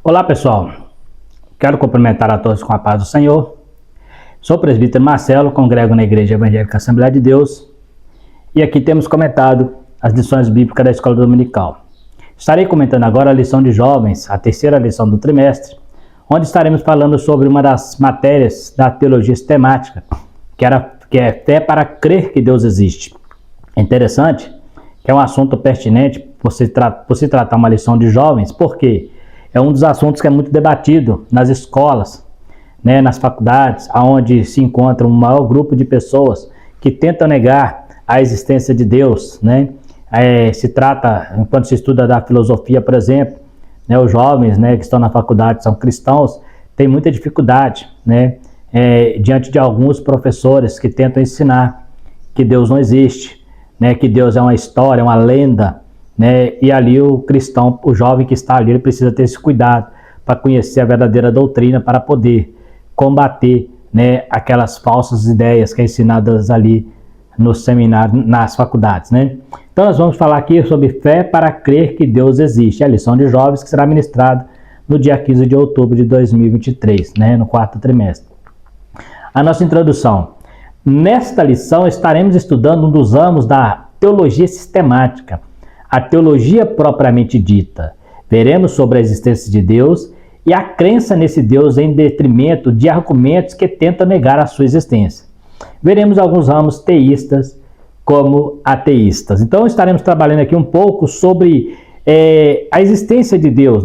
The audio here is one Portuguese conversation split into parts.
Olá pessoal, quero cumprimentar a todos com a paz do Senhor. Sou o presbítero Marcelo, congrego na Igreja Evangélica Assembleia de Deus e aqui temos comentado as lições bíblicas da Escola Dominical. Estarei comentando agora a lição de jovens, a terceira lição do trimestre, onde estaremos falando sobre uma das matérias da teologia sistemática, que é fé para crer que Deus existe. É interessante que é um assunto pertinente por se tratar uma lição de jovens, porque é um dos assuntos que é muito debatido nas escolas, nas faculdades, onde se encontra um maior grupo de pessoas que tentam negar a existência de Deus. Se trata, quando se estuda da filosofia, por exemplo, os jovens que estão na faculdade, são cristãos, têm muita dificuldade diante de alguns professores que tentam ensinar que Deus não existe, que Deus é uma história, uma lenda. E ali o cristão, o jovem que está ali, ele precisa ter esse cuidado para conhecer a verdadeira doutrina, para poder combater aquelas falsas ideias que é ensinadas ali no seminário, nas faculdades. Então nós vamos falar aqui sobre fé para crer que Deus existe, a lição de jovens que será ministrada no dia 15 de outubro de 2023, no quarto trimestre. A nossa introdução. Nesta lição estaremos estudando um dos ramos da teologia sistemática, a teologia propriamente dita. Veremos sobre a existência de Deus e a crença nesse Deus em detrimento de argumentos que tentam negar a sua existência. Veremos alguns ramos teístas como ateístas. Então estaremos trabalhando aqui um pouco sobre a existência de Deus,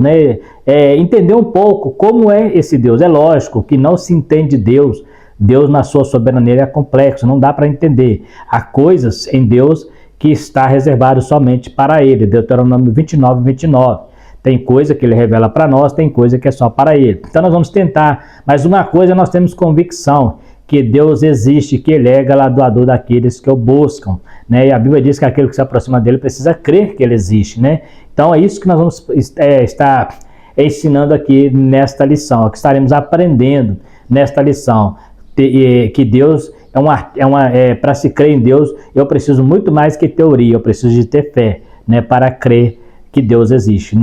entender um pouco como é esse Deus. É lógico que não se entende Deus. Deus na sua soberania é complexo, não dá para entender. Há coisas em Deus que está reservado somente para ele, Deuteronômio 29, 29. Tem coisa que ele revela para nós, tem coisa que é só para ele. Então nós vamos tentar, mas uma coisa nós temos convicção, que Deus existe, que ele é galardoador daqueles que o buscam. E a Bíblia diz que aquele que se aproxima dele precisa crer que ele existe. Então é isso que nós vamos estar ensinando aqui nesta lição, que estaremos aprendendo nesta lição, que Deus para se crer em Deus, eu preciso muito mais que teoria, eu preciso de ter fé, para crer que Deus existe.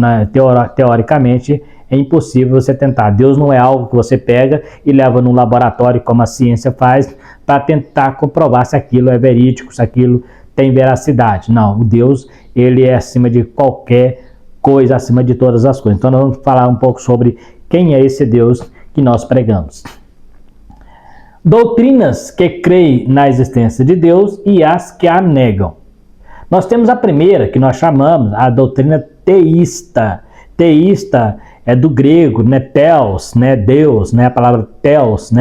Teoricamente, é impossível você tentar. Deus não é algo que você pega e leva num laboratório, como a ciência faz, para tentar comprovar se aquilo é verídico, se aquilo tem veracidade. Não, o Deus, ele é acima de qualquer coisa, acima de todas as coisas. Então, nós vamos falar um pouco sobre quem é esse Deus que nós pregamos. Doutrinas que creem na existência de Deus e as que a negam. Nós temos a primeira, que nós chamamos a doutrina teísta. Teísta é do grego, theos, Deus, a palavra theos,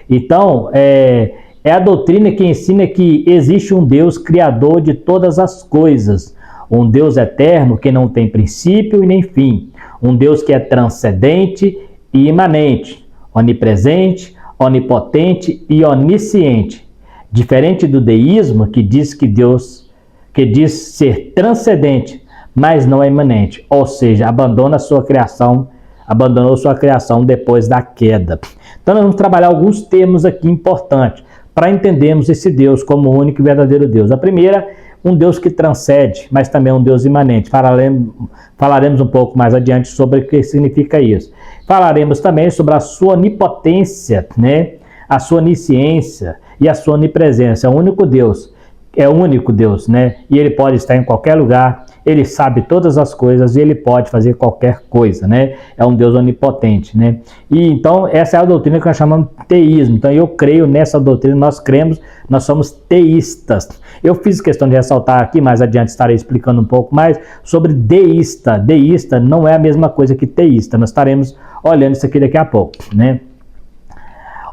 Então, é a doutrina que ensina que existe um Deus criador de todas as coisas, um Deus eterno que não tem princípio e nem fim, um Deus que é transcendente e imanente, onipresente, onipotente e onisciente, diferente do deísmo que diz ser transcendente, mas não é imanente, ou seja, abandonou sua criação depois da queda. Então nós vamos trabalhar alguns termos aqui importantes para entendermos esse Deus como o único e verdadeiro Deus. A primeira, um Deus que transcende, mas também um Deus imanente. Falaremos um pouco mais adiante sobre o que significa isso. Falaremos também sobre a sua onipotência, a sua onisciência e a sua onipresença. É o único Deus, e ele pode estar em qualquer lugar, ele sabe todas as coisas e ele pode fazer qualquer coisa, É um Deus onipotente, E então essa é a doutrina que nós chamamos de teísmo. Então eu creio nessa doutrina, nós cremos, nós somos teístas. Eu fiz questão de ressaltar aqui, mais adiante estarei explicando um pouco mais sobre deísta. Deísta não é a mesma coisa que teísta, nós estaremos olhando isso aqui daqui a pouco,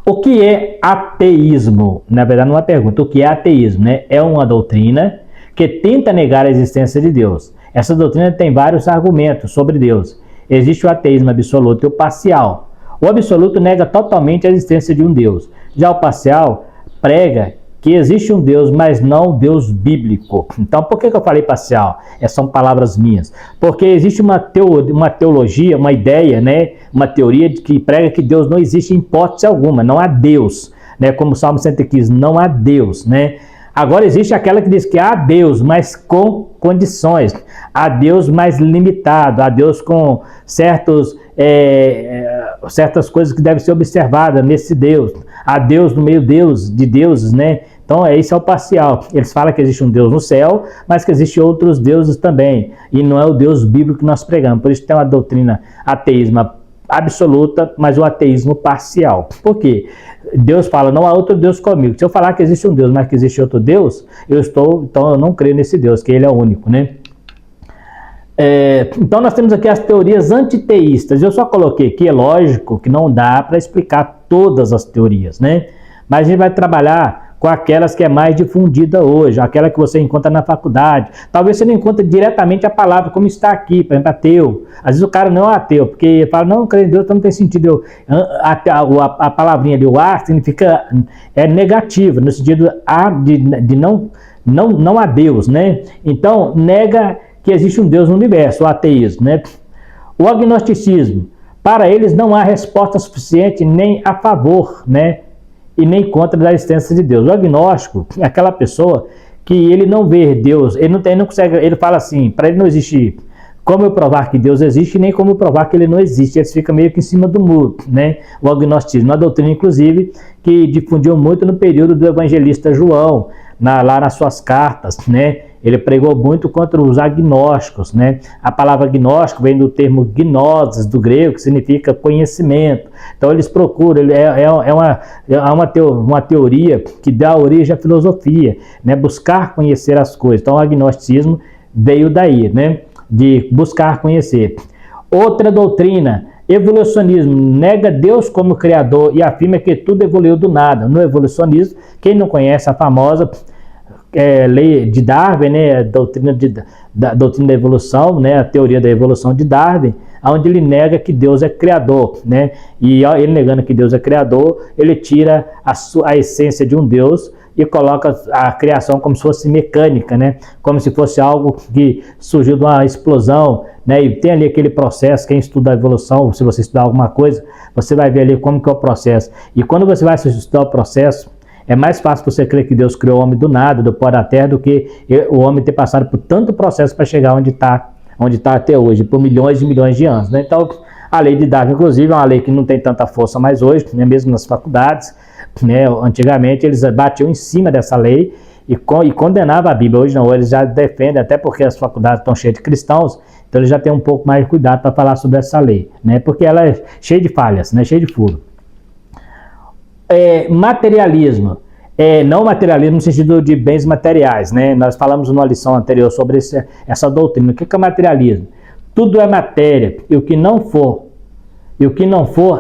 O que é ateísmo? Na verdade não é uma pergunta, o que é ateísmo? É uma doutrina que tenta negar a existência de Deus. Essa doutrina tem vários argumentos sobre Deus. Existe o ateísmo absoluto e o parcial. O absoluto nega totalmente a existência de um Deus. Já o parcial prega que existe um Deus, mas não um Deus bíblico. Então, por que eu falei parcial? São palavras minhas. Porque existe uma teologia, uma ideia, uma teoria que prega que Deus não existe em hipótese alguma, não há Deus. Como o Salmo 115, não há Deus, Agora existe aquela que diz que há Deus, mas com condições. Há Deus mais limitado, há Deus com certos certas coisas que devem ser observadas nesse Deus. Há Deus no meio de deuses, né? Então, esse é o parcial. Eles falam que existe um Deus no céu, mas que existem outros deuses também. E não é o Deus bíblico que nós pregamos. Por isso tem uma doutrina ateísmo absoluta, mas o ateísmo parcial. Por quê? Deus fala, não há outro Deus comigo. Se eu falar que existe um Deus, mas que existe outro Deus, então eu não creio nesse Deus, que ele é único, né? Então nós temos aqui as teorias antiteístas. Eu só coloquei aqui, é lógico que não dá para explicar todas as teorias, né? Mas a gente vai trabalhar com aquelas que é mais difundida hoje, aquela que você encontra na faculdade. Talvez você não encontre diretamente a palavra, como está aqui, por exemplo, ateu. Às vezes o cara não é ateu, porque ele fala, não, creio em Deus, então não tem sentido. A palavrinha ali, o a, significa negativo, no sentido de não a Deus, né? Então, nega que existe um Deus no universo, o ateísmo, né? O agnosticismo, para eles não há resposta suficiente nem a favor, né? E nem contra da existência de Deus. O agnóstico é aquela pessoa que ele não vê Deus, ele não consegue, ele fala assim, para ele não existe como eu provar que Deus existe, nem como eu provar que ele não existe. Ele fica meio que em cima do muro, né? O agnosticismo, uma doutrina, inclusive, que difundiu muito no período do evangelista João, lá nas suas cartas, né? Ele pregou muito contra os agnósticos, né? A palavra agnóstico vem do termo gnosis, do grego, que significa conhecimento. Então eles procuram, uma teoria que dá origem à filosofia, né? Buscar conhecer as coisas. Então o agnosticismo veio daí, né? De buscar conhecer. Outra doutrina, evolucionismo, nega Deus como criador e afirma que tudo evoluiu do nada. No evolucionismo, quem não conhece a famosa lei de Darwin, né, a doutrina da evolução, né, a teoria da evolução de Darwin, onde ele nega que Deus é criador, né, e ele negando que Deus é criador, ele tira a essência de um Deus e coloca a criação como se fosse mecânica, né, como se fosse algo que surgiu de uma explosão, né, e tem ali aquele processo. Quem estuda a evolução, se você estudar alguma coisa, você vai ver ali como que é o processo, e quando você vai estudar o processo, é mais fácil você crer que Deus criou o homem do nada, do pó da terra, do que o homem ter passado por tanto processo para chegar onde está até hoje, por milhões e milhões de anos, né? Então, a lei de Darwin, inclusive, é uma lei que não tem tanta força mais hoje, né? Mesmo nas faculdades, né? Antigamente eles batiam em cima dessa lei e condenavam a Bíblia. Hoje não, eles já defendem, até porque as faculdades estão cheias de cristãos, então eles já têm um pouco mais de cuidado para falar sobre essa lei, né? Porque ela é cheia de falhas, né? Cheia de furo. Materialismo, não materialismo no sentido de bens materiais, né? Nós falamos numa lição anterior sobre essa doutrina. O que é materialismo? Tudo é matéria, e o que não for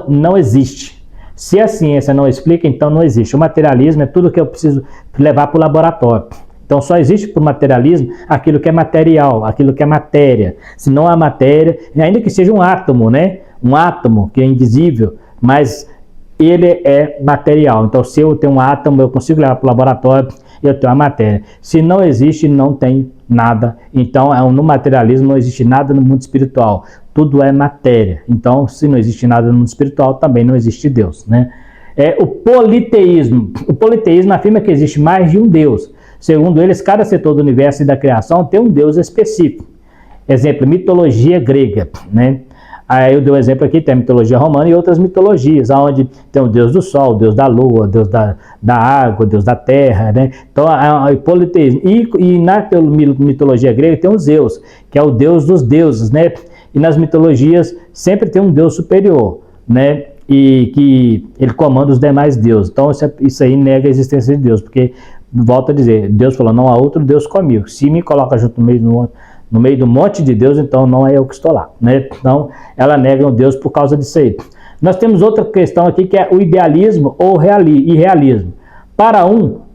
não existe. Se a ciência não explica, então não existe. O materialismo é tudo que eu preciso levar para o laboratório. Então só existe para o materialismo aquilo que é material, aquilo que é matéria. Se não há matéria, ainda que seja um átomo, né? Um átomo que é invisível, mas ele é material. Então, se eu tenho um átomo, eu consigo levar para o laboratório, eu tenho a matéria. Se não existe, não tem nada. Então, no materialismo não existe nada no mundo espiritual. Tudo é matéria. Então, se não existe nada no mundo espiritual, também não existe Deus, né? O politeísmo. O politeísmo afirma que existe mais de um Deus. Segundo eles, cada setor do universo e da criação tem um Deus específico. Exemplo, mitologia grega, né? Aí eu dei um exemplo aqui, tem a mitologia romana e outras mitologias, onde tem o Deus do Sol, o Deus da Lua, o Deus da água, o Deus da Terra, né? Então, o politeísmo. E na mitologia grega tem o Zeus, que é o Deus dos deuses, né? E nas mitologias sempre tem um Deus superior, né? E que ele comanda os demais deuses. Então, isso aí nega a existência de Deus, porque, volto a dizer, Deus falou, não há outro Deus comigo. Se me coloca junto no meio do monte de Deus, então não é eu que estou lá, né? Então, ela nega o Deus por causa disso aí. Nós temos outra questão aqui, que é o idealismo ou irrealismo. Para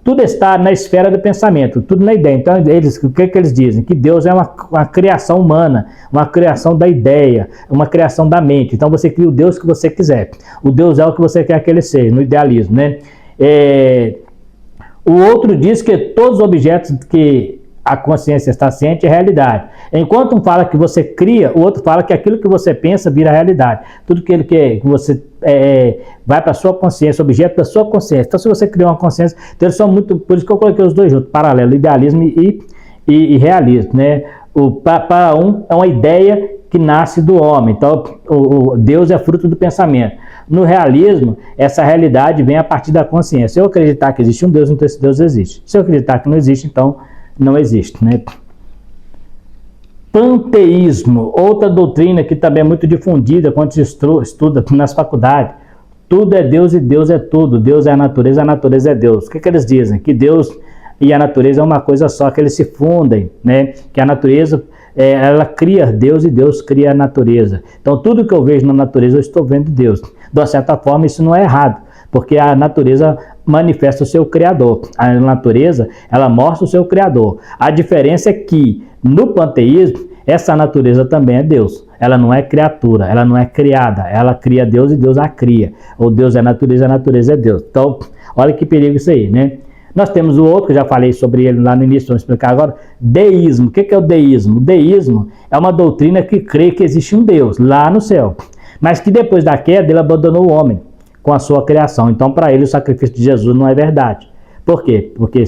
tudo está na esfera do pensamento, tudo na ideia. Então, o que eles dizem? Que Deus é uma criação humana, uma criação da ideia, uma criação da mente. Então, você cria o Deus que você quiser. O Deus é o que você quer que ele seja, no idealismo, né? O outro diz que todos os objetos que a consciência está ciente é realidade. Enquanto um fala que você cria, o outro fala que aquilo que você pensa vira realidade. Tudo que ele quer, que você vai para a sua consciência, objeto da sua consciência. Então, se você cria uma consciência, então eles são muito, por isso que eu coloquei os dois juntos, paralelo, idealismo e realismo, né? Para é uma ideia que nasce do homem. Então, o Deus é fruto do pensamento. No realismo, essa realidade vem a partir da consciência. Se eu acreditar que existe um Deus, então esse Deus existe. Se eu acreditar que não existe, então não existe, né? Panteísmo, outra doutrina que também é muito difundida quando se estuda nas faculdades. Tudo é Deus e Deus é tudo. Deus é a natureza é Deus. O que eles dizem? Que Deus e a natureza é uma coisa só, que eles se fundem, né? Que a natureza, ela cria Deus e Deus cria a natureza. Então tudo que eu vejo na natureza eu estou vendo Deus. De uma certa forma isso não é errado, porque a natureza manifesta o seu Criador. A natureza, ela mostra o seu Criador. A diferença é que no panteísmo, essa natureza também é Deus. Ela não é criatura, ela não é criada. Ela cria Deus e Deus a cria. Ou Deus é natureza, a natureza é Deus. Então, olha que perigo isso aí, né? Nós temos o outro, que eu já falei sobre ele lá no início, vamos explicar agora, deísmo. O que é o deísmo? O deísmo é uma doutrina que crê que existe um Deus lá no céu, mas que depois da queda ele abandonou o homem com a sua criação. Então, para ele, o sacrifício de Jesus não é verdade. Por quê? Porque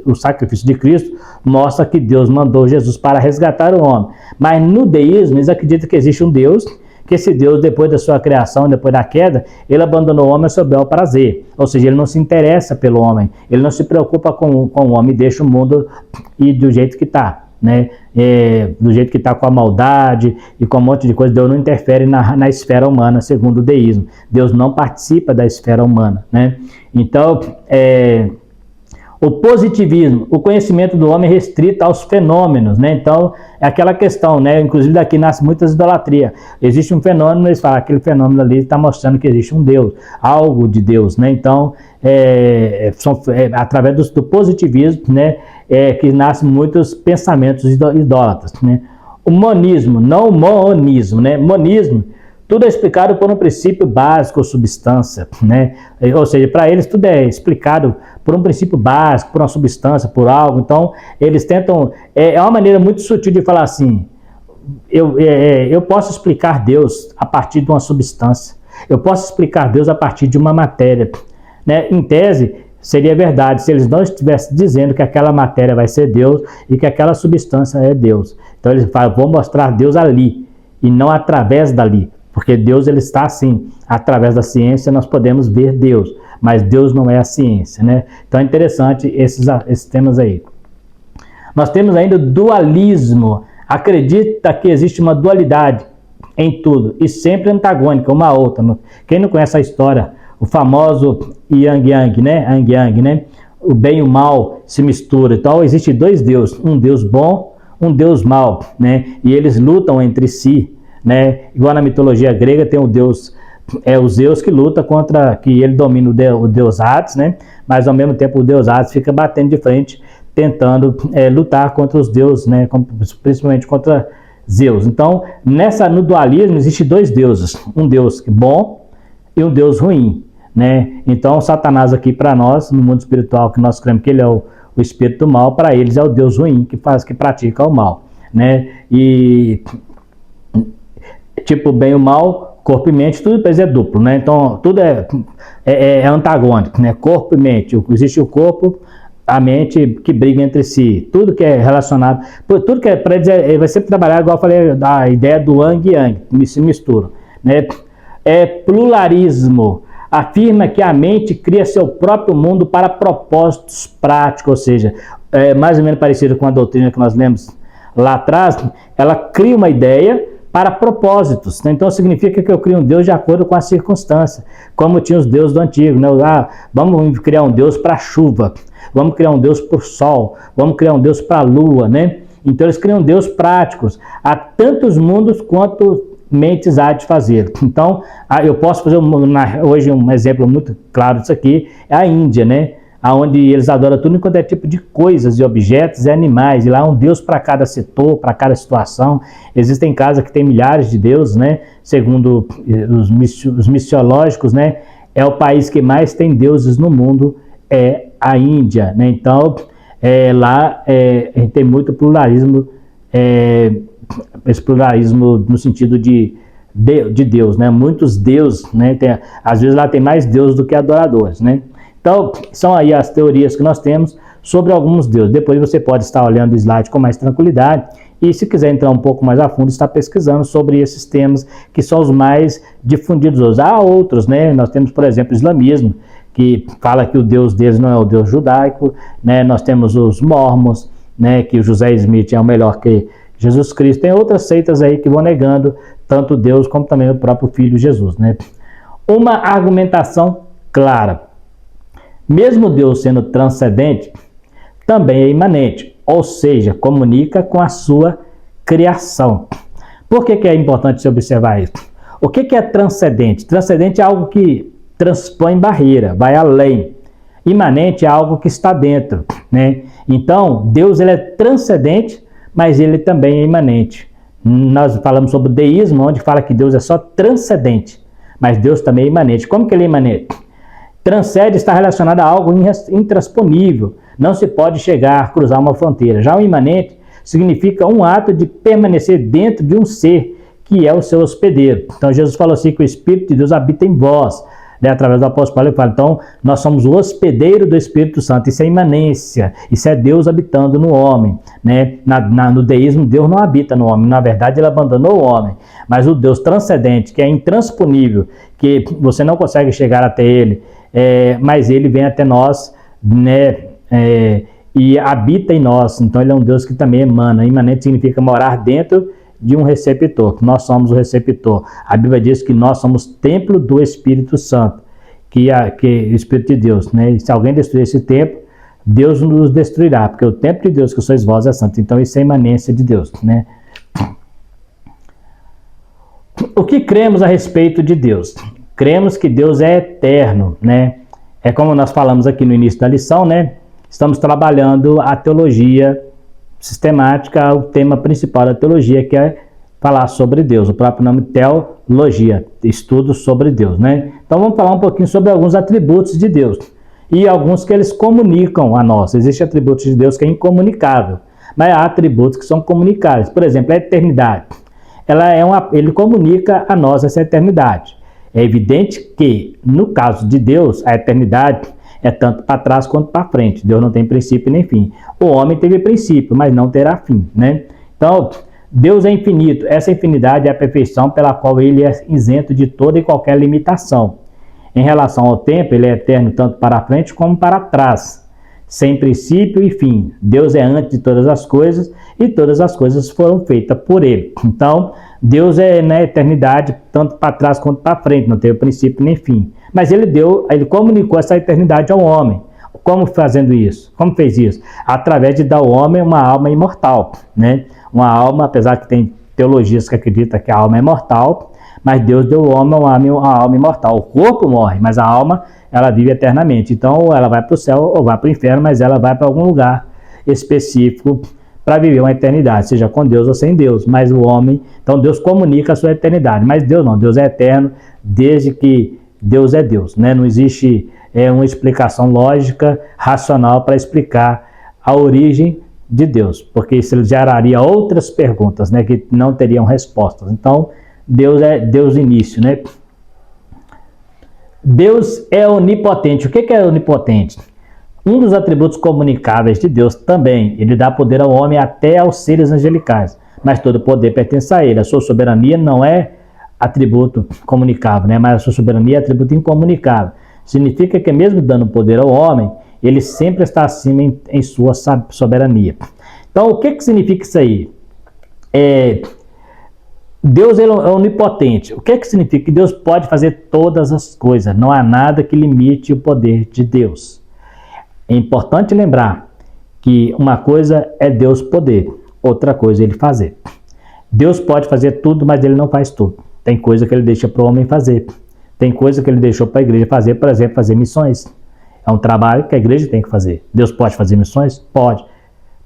o sacrifício de Cristo mostra que Deus mandou Jesus para resgatar o homem. Mas no deísmo, eles acreditam que existe um Deus, que esse Deus, depois da sua criação, depois da queda, ele abandonou o homem ao seu bel prazer. Ou seja, ele não se interessa pelo homem, ele não se preocupa com o homem, deixa o mundo ir do jeito que está. Né? Do jeito que está, com a maldade e com um monte de coisa. Deus não interfere na esfera humana, segundo o deísmo. Deus não participa da esfera humana, né? Então, o positivismo, o conhecimento do homem restrito aos fenômenos, né? Então, é aquela questão, né? Inclusive daqui nasce muitas idolatrias. Existe um fenômeno, eles falam, aquele fenômeno ali está mostrando que existe um Deus, algo de Deus, né? Então, através do positivismo, né? Que nascem muitos pensamentos idólatras, né? O monismo, não o monismo, né? Monismo, tudo é explicado por um princípio básico ou substância, né? Ou seja, para eles tudo é explicado por um princípio básico, por uma substância, por algo. Então, eles tentam... É uma maneira muito sutil de falar assim, eu posso explicar Deus a partir de uma substância, eu posso explicar Deus a partir de uma matéria, né? Em tese, seria verdade se eles não estivessem dizendo que aquela matéria vai ser Deus e que aquela substância é Deus. Então, eles falam, vou mostrar Deus ali e não através dali. Porque Deus, ele está assim, através da ciência nós podemos ver Deus, mas Deus não é a ciência, né? Então é interessante esses temas aí. Nós temos ainda o dualismo, acredita que existe uma dualidade em tudo, e sempre antagônica uma à outra. Quem não conhece a história, o famoso Yang, né? Yang, né? O bem e o mal se misturam. Então existem dois deuses, um Deus bom, um Deus mau, né? E eles lutam entre si. Né? Igual na mitologia grega tem o Deus, o Zeus que luta contra, que ele domina o Deus Hades, né? Mas ao mesmo tempo o Deus Hades fica batendo de frente, tentando lutar contra os deuses, né? Principalmente contra Zeus. Então, no dualismo existem dois deuses, um Deus bom e um Deus ruim, né? Então, Satanás aqui para nós, no mundo espiritual, que nós cremos que ele é o espírito do mal, para eles é o Deus ruim que pratica o mal, né? E tipo, bem e o mal, corpo e mente, tudo depois é duplo, né? Então, tudo é antagônico, né? Corpo e mente. Existe o corpo, a mente que briga entre si. Tudo que é relacionado, tudo que para eles vai sempre trabalhar, igual eu falei, da ideia do Yang e Yang, se misturam, né? Pluralismo. Afirma que a mente cria seu próprio mundo para propósitos práticos, ou seja, mais ou menos parecido com a doutrina que nós lemos lá atrás, ela cria uma ideia para propósitos, né? Então significa que eu crio um Deus de acordo com a circunstância, como tinha os deuses do antigo, né? Vamos criar um Deus para a chuva, vamos criar um Deus para o sol, vamos criar um Deus para a lua, né? Então eles criam Deus práticos, há tantos mundos quanto mentes há de fazer. Então eu posso fazer hoje um exemplo muito claro disso aqui, é a Índia, né? Onde eles adoram tudo quanto é tipo de coisas e objetos e animais, e lá há um Deus para cada setor, para cada situação. Existem casas que tem milhares de deuses, né? Segundo os missiológicos, né? É o país que mais tem deuses no mundo, é a Índia, né? Então, lá a gente tem muito pluralismo, esse pluralismo no sentido de Deus, né? Muitos deuses, né? Às vezes lá tem mais deuses do que adoradores, né? Então, são aí as teorias que nós temos sobre alguns deuses. Depois você pode estar olhando o slide com mais tranquilidade e, se quiser entrar um pouco mais a fundo, estar pesquisando sobre esses temas que são os mais difundidos hoje. Há outros, né? Nós temos, por exemplo, o islamismo, que fala que o Deus deles não é o Deus judaico, né? Nós temos os mormons, né? Que o José Smith é o melhor que Jesus Cristo. Tem outras seitas aí que vão negando tanto Deus como também o próprio Filho Jesus, né? Uma argumentação clara. Mesmo Deus sendo transcendente, também é imanente, ou seja, comunica com a sua criação. Por que é importante se observar isso? O que é transcendente? Transcendente é algo que transpõe barreira, vai além. Imanente é algo que está dentro, né? Então, Deus ele é transcendente, mas ele também é imanente. Nós falamos sobre o deísmo, onde fala que Deus é só transcendente, mas Deus também é imanente. Como que ele é imanente? Transcende está relacionado a algo intransponível. Não se pode chegar, cruzar uma fronteira. Já o imanente significa um ato de permanecer dentro de um ser que é o seu hospedeiro. Então Jesus falou assim que o Espírito de Deus habita em vós. Né? Através do apóstolo Paulo ele fala, então nós somos o hospedeiro do Espírito Santo. Isso é imanência, isso é Deus habitando no homem. Né? No deísmo, Deus não habita no homem. Na verdade, ele abandonou o homem. Mas o Deus transcendente, que é intransponível, que você não consegue chegar até ele, mas ele vem até nós, né? E habita em nós. Então ele é um Deus que também emana. Imanente significa morar dentro de um receptor. Nós somos o receptor. A Bíblia diz que nós somos templo do Espírito Santo, que é o Espírito de Deus, né? E se alguém destruir esse templo, Deus nos destruirá, porque o templo de Deus que sois vós é santo. Então isso é imanência de Deus, né? O que cremos a respeito de Deus? Cremos que Deus é eterno, né? É como nós falamos aqui no início da lição, né? Estamos trabalhando a teologia sistemática, o tema principal da teologia, que é falar sobre Deus. O próprio nome teologia, estudo sobre Deus, né? Então vamos falar um pouquinho sobre alguns atributos de Deus. E alguns que eles comunicam a nós. Existem atributos de Deus que é incomunicável, mas há atributos que são comunicáveis. Por exemplo, a eternidade. Ele comunica a nós essa eternidade. É evidente que, no caso de Deus, a eternidade é tanto para trás quanto para frente. Deus não tem princípio nem fim. O homem teve princípio, mas não terá fim, né? Então, Deus é infinito. Essa infinidade é a perfeição pela qual ele é isento de toda e qualquer limitação. Em relação ao tempo, ele é eterno tanto para frente como para trás, sem princípio e fim. Deus é antes de todas as coisas e todas as coisas foram feitas por ele. Então, Deus é na eternidade, tanto para trás quanto para frente, não teve princípio nem fim. Mas ele comunicou essa eternidade ao homem. Como fazendo isso? Como fez isso? Através de dar ao homem uma alma imortal, né? Uma alma, apesar que tem teologias que acreditam que a alma é mortal, mas Deus deu ao homem uma alma imortal. O corpo morre, mas a alma, ela vive eternamente. Então, ela vai para o céu ou vai para o inferno, mas ela vai para algum lugar específico para viver uma eternidade, seja com Deus ou sem Deus. Mas o homem, então Deus comunica a sua eternidade, mas Deus não. Deus é eterno desde que Deus é Deus, né? Não existe uma explicação lógica, racional para explicar a origem de Deus, porque isso geraria outras perguntas, né, que não teriam respostas. Então, Deus é Deus início, né? Deus é onipotente. O que é onipotente? Um dos atributos comunicáveis de Deus também, ele dá poder ao homem até aos seres angelicais, mas todo poder pertence a ele. A sua soberania não é atributo comunicável, né? Mas a sua soberania é atributo incomunicável. Significa que mesmo dando poder ao homem, ele sempre está acima em sua soberania. Então, o que significa isso aí? Deus é onipotente. O que significa? Que Deus pode fazer todas as coisas. Não há nada que limite o poder de Deus. É importante lembrar que uma coisa é Deus poder, outra coisa é ele fazer. Deus pode fazer tudo, mas ele não faz tudo. Tem coisa que ele deixa para o homem fazer. Tem coisa que ele deixou para a igreja fazer, por exemplo, fazer missões. É um trabalho que a igreja tem que fazer. Deus pode fazer missões? Pode.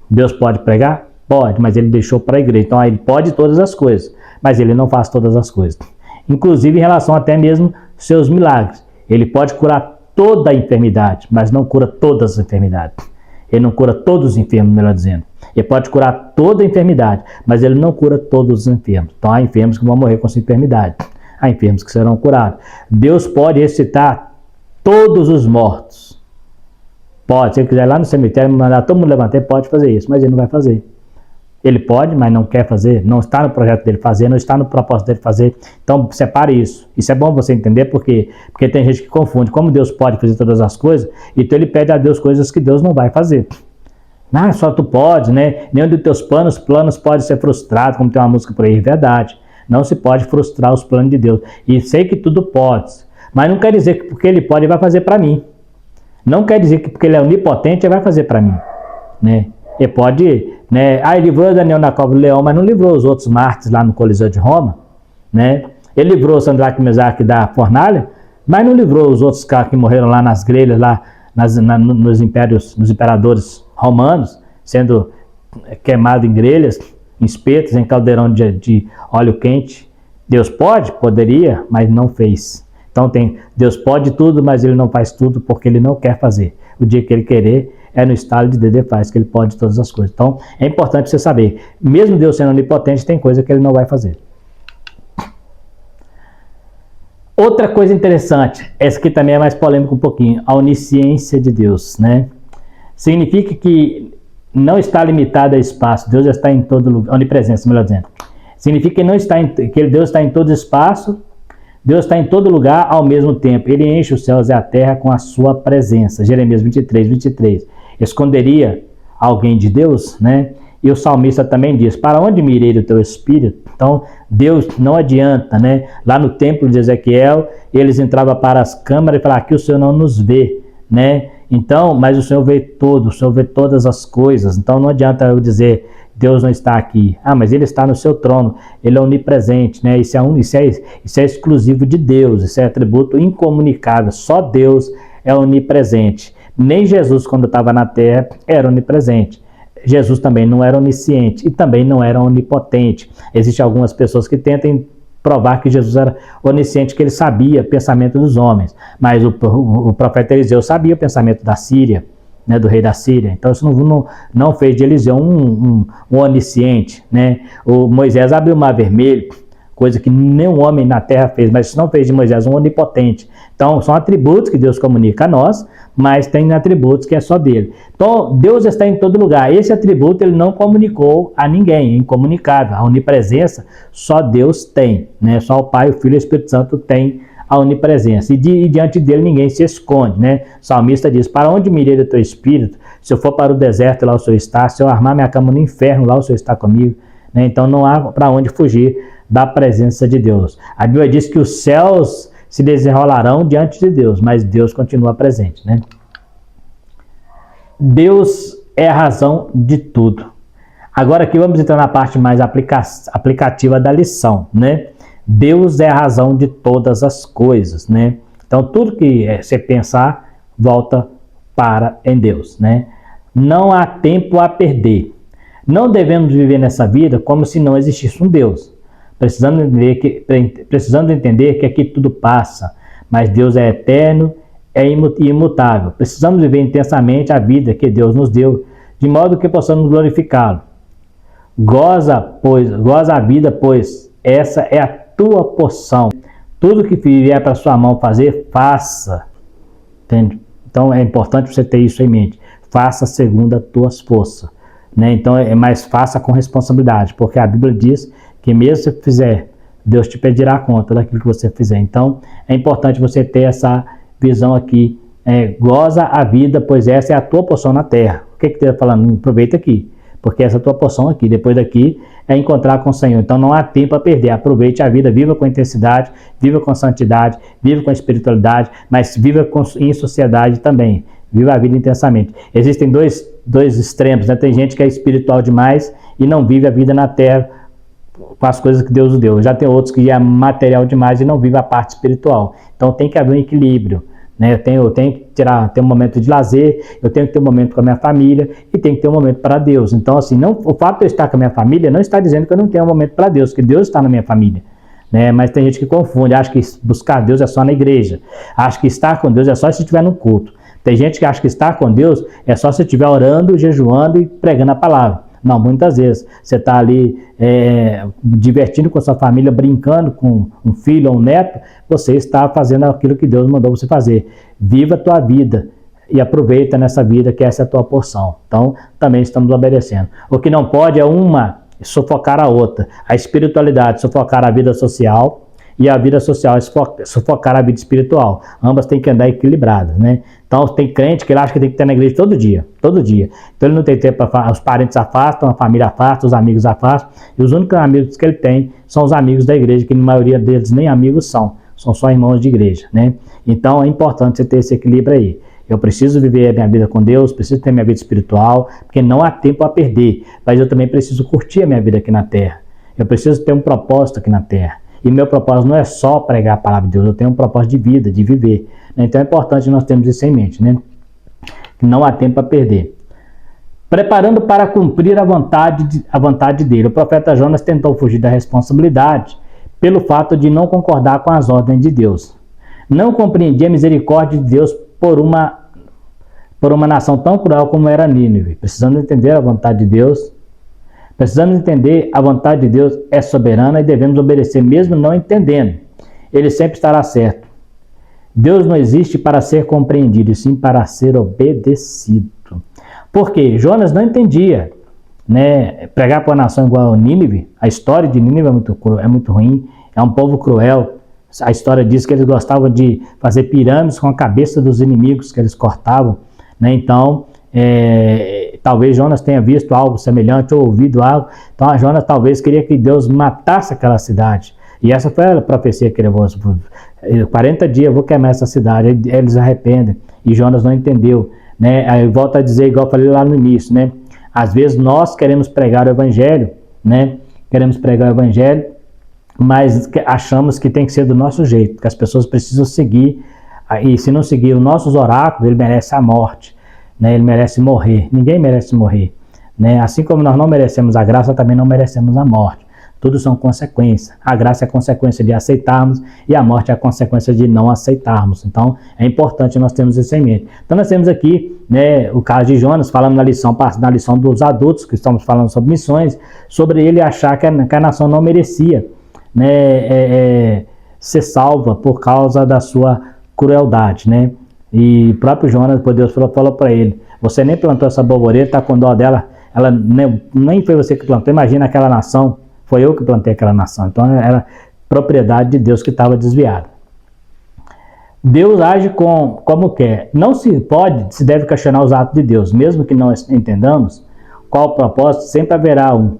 Deus pode pregar? Pode, mas ele deixou para a igreja. Então ele pode todas as coisas, mas ele não faz todas as coisas. Inclusive em relação até mesmo seus milagres. Ele pode curar toda a enfermidade, mas não cura todas as enfermidades. Ele não cura todos os enfermos, melhor dizendo. Ele pode curar toda a enfermidade, mas ele não cura todos os enfermos. Então há enfermos que vão morrer com essa enfermidade. Há enfermos que serão curados. Deus pode ressuscitar todos os mortos, Pode, se ele quiser ir lá no cemitério mandar todo mundo levantar, pode fazer isso, mas ele não vai fazer. Ele pode, mas não quer fazer, não está no projeto dele fazer, não está no propósito dele fazer. Então, separe isso. Isso é bom você entender, porque tem gente que confunde como Deus pode fazer todas as coisas, então ele pede a Deus coisas que Deus não vai fazer. Ah, só tu pode, né? Nenhum dos teus planos pode ser frustrado, como tem uma música por aí, é verdade. Não se pode frustrar os planos de Deus. E sei que tudo pode, mas não quer dizer que porque ele pode, ele vai fazer para mim. Não quer dizer que porque ele é onipotente, ele vai fazer para mim, né? Ele pode, né? Ele livrou Daniel na cova do leão, mas não livrou os outros mártires lá no Coliseu de Roma, né? Ele livrou Sadraque, Mesaque da fornalha, mas não livrou os outros caras que morreram lá nas grelhas, lá nos imperadores romanos, sendo queimado em grelhas, em espetos, em caldeirão de óleo quente. Deus pode? Poderia, mas não fez. Então Deus pode tudo, mas ele não faz tudo porque ele não quer fazer. O dia que ele querer, é no estalo de Deus faz, que ele pode todas as coisas. Então, é importante você saber, mesmo Deus sendo onipotente, tem coisa que ele não vai fazer. Outra coisa interessante, essa aqui também é mais polêmica um pouquinho, a onisciência de Deus, né? Significa que não está limitado a espaço, Deus está em todo lugar, onipresença, melhor dizendo. Significa que Deus está em todo espaço, Deus está em todo lugar ao mesmo tempo. Ele enche os céus e a terra com a sua presença. Jeremias 23, 23. Esconderia alguém de Deus, né? E o salmista também diz, para onde me irei do teu espírito? Então, Deus não adianta, né? Lá no templo de Ezequiel, eles entravam para as câmaras e falavam, aqui o Senhor não nos vê, né? Então, mas o Senhor vê tudo, o Senhor vê todas as coisas. Então, não adianta eu dizer, Deus não está aqui. Ah, mas ele está no seu trono, ele é onipresente, né? Isso é exclusivo de Deus, isso é atributo incomunicável, só Deus é onipresente. Nem Jesus, quando estava na terra, era onipresente. Jesus também não era onisciente e também não era onipotente. Existem algumas pessoas que tentam provar que Jesus era onisciente, que ele sabia o pensamento dos homens, mas o profeta Eliseu sabia o pensamento da Síria, né, do rei da Síria. Então isso não fez de Eliseu um onisciente, né? O Moisés abriu o mar vermelho, coisa que nenhum homem na terra fez, mas isso não fez de Moisés um onipotente. Então são atributos que Deus comunica a nós, mas tem atributos que é só dele. Então Deus está em todo lugar. Esse atributo ele não comunicou a ninguém, é incomunicável. A onipresença só Deus tem, né? Só o Pai, o Filho e o Espírito Santo tem a onipresença. E diante dele ninguém se esconde, né? O salmista diz, para onde me irei do teu espírito? Se eu for para o deserto, lá o Senhor está. Se eu armar minha cama no inferno, lá o Senhor está comigo, né? Então não há para onde fugir da presença de Deus. A Bíblia diz que os céus se desenrolarão diante de Deus, mas Deus continua presente, né? Deus é a razão de tudo. Agora aqui vamos entrar na parte mais aplicativa da lição, né? Deus é a razão de todas as coisas, né? Então tudo que você pensar, volta para em Deus, né? Não há tempo a perder. Não devemos viver nessa vida como se não existisse um Deus. Precisando entender que aqui tudo passa, mas Deus é eterno e imutável. Precisamos viver intensamente a vida que Deus nos deu, de modo que possamos glorificá-lo. Goza a vida, pois essa é a tua porção. Tudo que vier para sua mão fazer, faça. Entende? Então é importante você ter isso em mente. Faça segundo as tuas forças, né? Então mas faça com responsabilidade, porque a Bíblia diz que mesmo se você fizer, Deus te pedirá conta daquilo que você fizer. Então, é importante você ter essa visão aqui. Goza a vida, pois essa é a tua porção na terra. O que Deus está falando? Aproveita aqui, porque essa é a tua porção aqui. Depois daqui é encontrar com o Senhor. Então, não há tempo a perder. Aproveite a vida, viva com intensidade, viva com santidade, viva com espiritualidade, mas viva em sociedade também. Viva a vida intensamente. Existem dois extremos, né? Tem gente que é espiritual demais e não vive a vida na terra, com as coisas que Deus deu. Já tem outros que é material demais e não vive a parte espiritual. Então tem que haver um equilíbrio, né? Eu tenho que ter um momento de lazer, eu tenho que ter um momento com a minha família e tenho que ter um momento para Deus. Então assim, o fato de eu estar com a minha família não está dizendo que eu não tenho um momento para Deus, que Deus está na minha família, né? Mas tem gente que confunde, acha que buscar Deus é só na igreja, acha que estar com Deus é só se estiver no culto. Tem gente que acha que estar com Deus é só se estiver orando, jejuando e pregando a palavra. Não, muitas vezes você está ali divertindo com a sua família, brincando com um filho ou um neto, você está fazendo aquilo que Deus mandou você fazer. Viva a tua vida, e aproveita nessa vida que essa é a tua porção. Então, também estamos obedecendo. O que não pode é uma sufocar a outra. A espiritualidade sufocar a vida social e a vida social sufocar a vida espiritual. Ambas têm que andar equilibradas, né? Então, tem crente que ele acha que tem que estar na igreja todo dia. Todo dia. Então, ele não tem tempo para... Os parentes afastam, a família afasta, os amigos afastam. E os únicos amigos que ele tem são os amigos da igreja, que na maioria deles nem amigos são só irmãos de igreja, né? Então, é importante você ter esse equilíbrio aí. Eu preciso viver a minha vida com Deus, preciso ter minha vida espiritual, porque não há tempo a perder. Mas eu também preciso curtir a minha vida aqui na terra. Eu preciso ter um propósito aqui na terra. E meu propósito não é só pregar a palavra de Deus, eu tenho um propósito de vida, de viver. Então é importante nós termos isso em mente, né? Não há tempo a perder. Preparando para cumprir a vontade dele. O profeta Jonas tentou fugir da responsabilidade pelo fato de não concordar com as ordens de Deus. Não compreendia a misericórdia de Deus por uma nação tão cruel como era Nínive. Precisamos entender a vontade de Deus. Precisamos entender a vontade de Deus é soberana e devemos obedecer mesmo não entendendo. Ele sempre estará certo. Deus não existe para ser compreendido, e sim para ser obedecido. Por quê? Jonas não entendia, né? Pregar para uma nação igual a Nínive, a história de Nínive é muito ruim, é um povo cruel. A história diz que eles gostavam de fazer pirâmides com a cabeça dos inimigos que eles cortavam, né? Então, talvez Jonas tenha visto algo semelhante ou ouvido algo. Então, Jonas talvez queria que Deus matasse aquela cidade. E essa foi a profecia que ele levou. 40 dias eu vou queimar essa cidade. Eles arrependem. E Jonas não entendeu, né? Aí volta a dizer, igual eu falei lá no início, né? Às vezes nós queremos pregar o evangelho, né? Queremos pregar o evangelho, mas achamos que tem que ser do nosso jeito, que as pessoas precisam seguir. E se não seguir os nossos oráculos, ele merece a morte, né? Ele merece morrer. Ninguém merece morrer, né? Assim como nós não merecemos a graça, também não merecemos a morte. Tudo são consequências. A graça é a consequência de aceitarmos e a morte é a consequência de não aceitarmos. Então, é importante nós termos isso em mente. Então, nós temos aqui, né, o caso de Jonas, falando na lição dos adultos, que estamos falando sobre missões, sobre ele achar que a nação não merecia, né, ser salva por causa da sua crueldade, né? E o próprio Jonas, Deus falou para ele, você nem plantou essa borboleta, está com dó dela, ela nem foi você que plantou, imagina aquela nação. Foi eu que plantei aquela nação. Então era propriedade de Deus que estava desviada. Deus age como quer. Não se deve questionar os atos de Deus. Mesmo que não entendamos qual o propósito, sempre haverá um.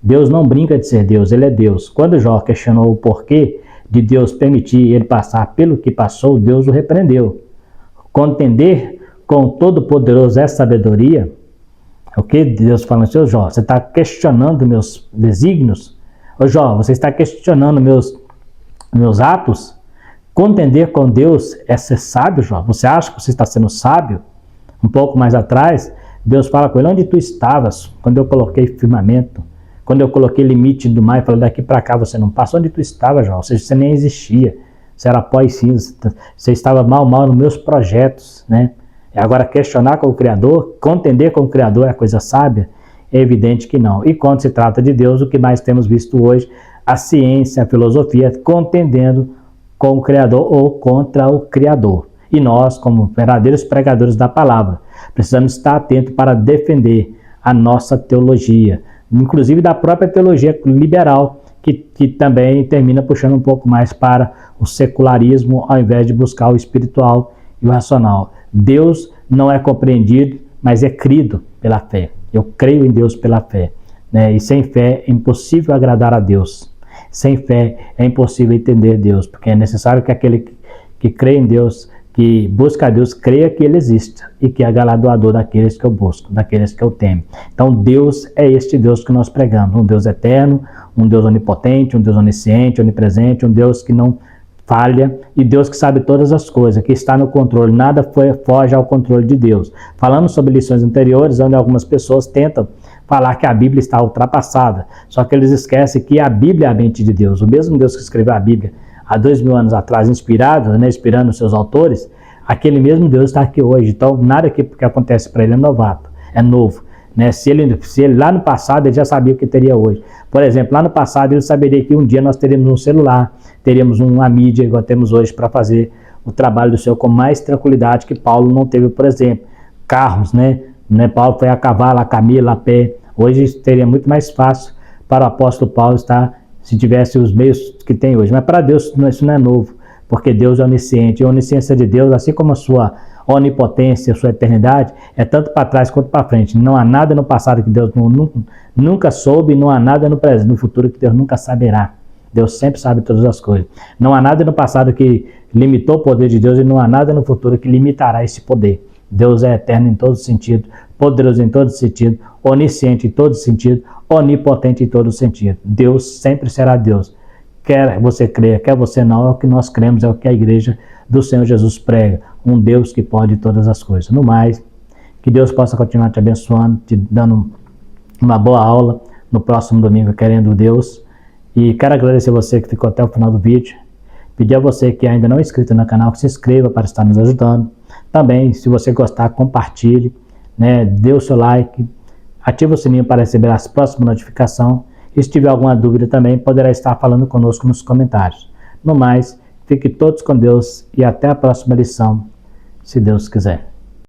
Deus não brinca de ser Deus, ele é Deus. Quando Jó questionou o porquê de Deus permitir ele passar pelo que passou, Deus o repreendeu. Contender com Todo-Poderoso essa sabedoria. O que Deus fala assim, ô Jó, você está questionando meus desígnios? Ô Jó, você está questionando meus atos? Contender com Deus é ser sábio, Jó? Você acha que você está sendo sábio? Um pouco mais atrás, Deus fala com ele, onde tu estavas quando eu coloquei firmamento? Quando eu coloquei limite do mar e falei, daqui para cá você não passa. Onde tu estava, Jó? Ou seja, você nem existia. Você era pó e cinza. Você estava mal nos meus projetos, né? Agora, questionar com o Criador, contender com o Criador é coisa sábia? É evidente que não. E quando se trata de Deus, o que mais temos visto hoje, a ciência, a filosofia, contendendo com o Criador ou contra o Criador. E nós, como verdadeiros pregadores da palavra, precisamos estar atentos para defender a nossa teologia, inclusive da própria teologia liberal, que também termina puxando um pouco mais para o secularismo, ao invés de buscar o espiritual e o racional. Deus não é compreendido, mas é crido pela fé. Eu creio em Deus pela fé, né? E sem fé é impossível agradar a Deus. Sem fé é impossível entender Deus, porque é necessário que aquele que crê em Deus, que busca a Deus, creia que Ele existe e que é galardoador daqueles que eu busco, daqueles que eu temo. Então Deus é este Deus que nós pregamos, um Deus eterno, um Deus onipotente, um Deus onisciente, onipresente, um Deus que não falha, e Deus que sabe todas as coisas, que está no controle, nada foge ao controle de Deus. Falamos sobre lições anteriores, onde algumas pessoas tentam falar que a Bíblia está ultrapassada, só que eles esquecem que a Bíblia é a mente de Deus. O mesmo Deus que escreveu a Bíblia há 2000 anos atrás, inspirado, né, inspirando os seus autores, aquele mesmo Deus está aqui hoje. Então nada que acontece para ele é novato, é novo. Né? Se ele lá no passado ele já sabia o que teria hoje. Por exemplo, lá no passado ele saberia que um dia nós teríamos um celular, teríamos uma mídia igual temos hoje para fazer o trabalho do Senhor com mais tranquilidade que Paulo não teve, por exemplo. Carros, né? Paulo foi a cavalo, a camelo, a pé. Hoje seria muito mais fácil para o apóstolo Paulo estar, se tivesse os meios que tem hoje. Mas para Deus isso não é novo, porque Deus é onisciente. E a onisciência de Deus, assim como a sua onipotência, a sua eternidade, é tanto para trás quanto para frente. Não há nada no passado que Deus nunca soube, não há nada no futuro que Deus nunca saberá. Deus sempre sabe todas as coisas. Não há nada no passado que limitou o poder de Deus e não há nada no futuro que limitará esse poder. Deus é eterno em todo sentido, poderoso em todo sentido, onisciente em todo sentido, onipotente em todo sentido. Deus sempre será Deus. Quer você creia, quer você não, é o que nós cremos, é o que a igreja do Senhor Jesus prega. Um Deus que pode todas as coisas. No mais, que Deus possa continuar te abençoando, te dando uma boa aula no próximo domingo, querendo Deus. E quero agradecer você que ficou até o final do vídeo. Pedir a você que ainda não é inscrito no canal, que se inscreva para estar nos ajudando. Também, se você gostar, compartilhe, né? Dê o seu like, ative o sininho para receber as próximas notificações. E se tiver alguma dúvida também, poderá estar falando conosco nos comentários. No mais, fique todos com Deus e até a próxima lição, se Deus quiser.